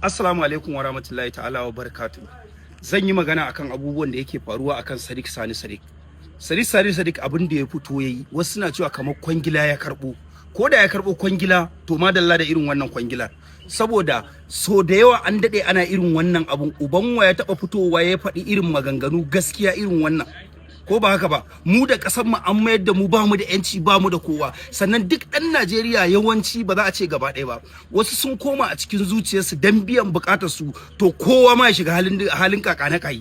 Assalamu alaikum wa rahmatullahi ta'ala wa barakatuh. Zan yi magana akan abubuwan da yake faruwa akan Sadiq Sani Sadiq. Sadiq abin da ya fito yayi, wasu suna cewa kamar kwangila ya karbo. Ko da ya karbo kwangila, to madalla da irin wannan kwangilar. Saboda so da yawa an dade ana irin wannan abun, uban wa ya taba fitowa ya faɗi irin maganganu gaskiya irin wannan. Ko ba haka ba, mu da kasar mu an mayar da mu ba mu da yanci, ba mu da kowa. Sannan duk ɗan Najeriya yawanci ba za a ce gaba ɗaya ba, wasu sun koma a cikin zuciyarsu dan biyan bukatar su, to kowa ma ya shiga halin kakana kai.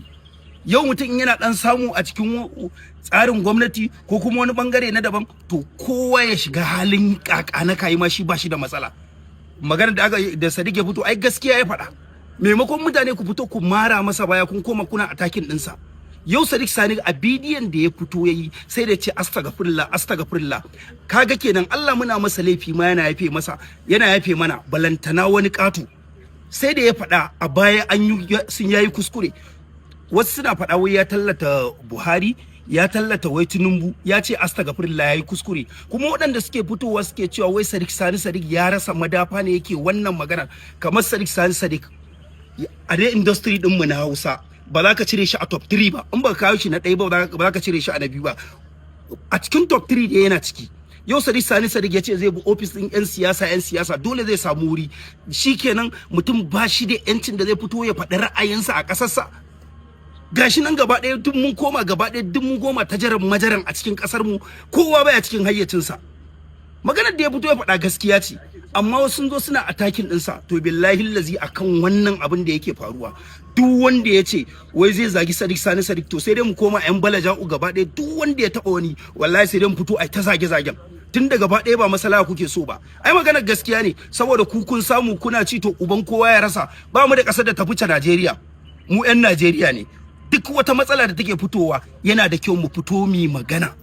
Yau mutum yana dan samu a cikin tsarin gwamnati ko kuma wani bangare na daban, to kowa ya shiga halin kakana kai ma shi ba shi da matsala. Magana da Sadiq ya fito ai gaskiya ya faɗa. Maimakon mutane ku fito ku mara masa baya, kun koma kuna attacking ɗinsa. Yau Sadiq Sani a bidiyon da ya fito yayi sai da ce astagfirullah. Kaga kenan Allah muna masa laifi ma yana yafe mana balantana wani katu. Sai da ya faɗa a baya sun yayi kuskure. Wasu suna faɗa wai ya tallata Buhari, ya tallata wai Tinubu, ya ce astagfirullah yayi kuskure. Kuma waɗanda suke fitowa suke cewa wai Sadiq Sani Sadiq ya rasa madafa ne yake wannan magana, kamar Sadiq Sani Sadiq a dai industry din mu na Hausa ba za ka cire shi a top 3 ba, in ba ka kawo shi na ɗaya ba za ka cire shi a na biyu ba. A cikin top 3 da yana ciki. Yau Sadiq Sani Sadiq ya ce zai bi office din yan siyasa dole zai samu wuri. Shikenan mutum ba shi da yancin da zai fito ya faɗi ra'ayinsa a ƙasarsa. Gashi nan gaba ɗaya duk mun koma majaran a cikin ƙasar mu, kowa baya cikin hayyacinsa. Maganar da ya fito ya faɗa gaskiya ce, amma wasu sun zo suna attacking ɗinsa. To billahi lazi akan wannan abin da yake faruwa, duk wanda ya ce wai zai zagi Sadiq Sani Sadiq, to sai dai mu koma yan balaja'u gaba ɗaya. Duk wanda ya taɓa wani wallahi sai dai mu fito ai ta zage-zagen, tun da gaba ɗaya ba masala kuke so ba. Ai maganar gaskiya ne, saboda ku kun samu kuna ci to uban kowa ya rasa. Ba mu da ƙasar da ta fice Najeriya, mu 'yan Najeriya ne. Duk wata matsala da take fitowa yana da kyau mu fito mu magana.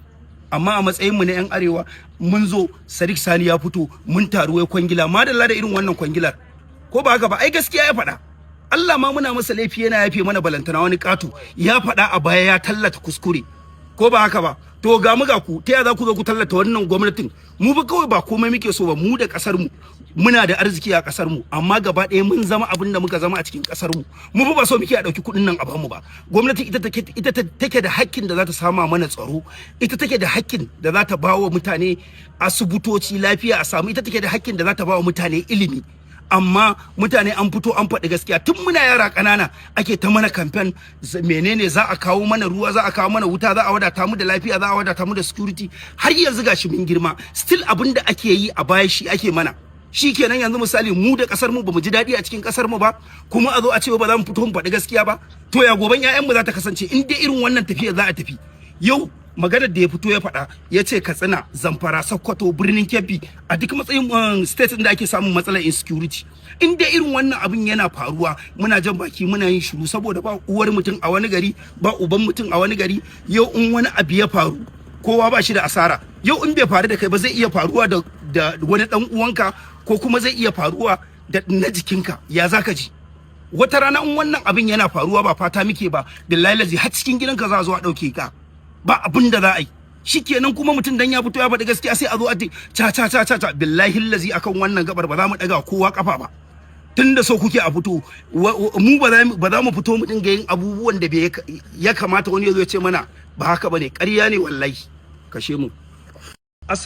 Amma a matsayin mu na yan arewa mun zo Sadiq Sani ya fito mun taru wai kwangila, madalla da irin wannan kwangilar. Ko ba haka ba, ai gaskiya ya faɗa. Allah ma muna masa laifi yana yafe mana balantana wani katu. Ya faɗa a baya ya tallata kuskure. Ko ba haka ba, to ga mu ga ku, ta ya za ku zo ku tallata wannan gwamnatin? Mu ba kawai ba komai muke so ba, mu da kasar mu muna da arziki a kasar mu, amma gaba ɗaya mun zama abin da muka zama a cikin kasar mu. Mu ba so muke a ɗauki kuɗin nan a bamu ba. Gwamnati ita take da hakkin da za ta sama mana tsaro, ita take da hakkin da za ta bawa mutane asibitoci lafiya a samu, ita take da hakkin da za ta bawa mutane ilimi. Amma mutane an fito an faɗi gaskiya tun muna yara ƙanana ake ta mana campaign, menene za a kawo mana ruwa, za a kawo mana wuta, za a wadata mu da lafiya, za a wadata mu da security. Har yanzu gashi mun girma, still abin da ake yi a baya shi ake mana. Shikenan yanzu misali mu da kasar mu bamu ji daɗi a cikin kasar mu ba, kuma a zo a ce ba za mu fito mu faɗi gaskiya ba. To ya goben ƴaƴan mu za ta kasance in dai irin wannan tafiya za a tafi? Yau maganar da ya fito ya faɗa, ya ce Katsina, Zamfara, Sokoto, birnin Kebbi, a duk matsayin state da ake samun matsalar insecurity. In dai irin wannan abin yana faruwa, muna jan baki muna yin shiru, saboda ba uwar mutum a wani gari, ba uban mutum a wani gari. Yau in wani abu ya faru, kowa ba shi da asara. Yau in bai faru da kai ba, zai iya faruwa da wani dan uwanka, ko kuma zai iya faruwa da na jikinka. Ya zaka ji? Wata rana in wannan abin yana faruwa, ba fata muke ba, billahi lazi har cikin gidanka za a zo a ɗauke ka. Ba abin da za a yi. Shikenan kuma mutum dan ya fito ya faɗi gaskiya sai a zo a ca billahi lazi akan wannan gabar ba za mu daga kowa kafa ba. Tunda so kuke a fito, mu ba za mu fito mu dinga yin abubuwan da ya kamata wani ya zo ya ce mana ba haka bane, ƙarya ne wallahi. Kashe mu.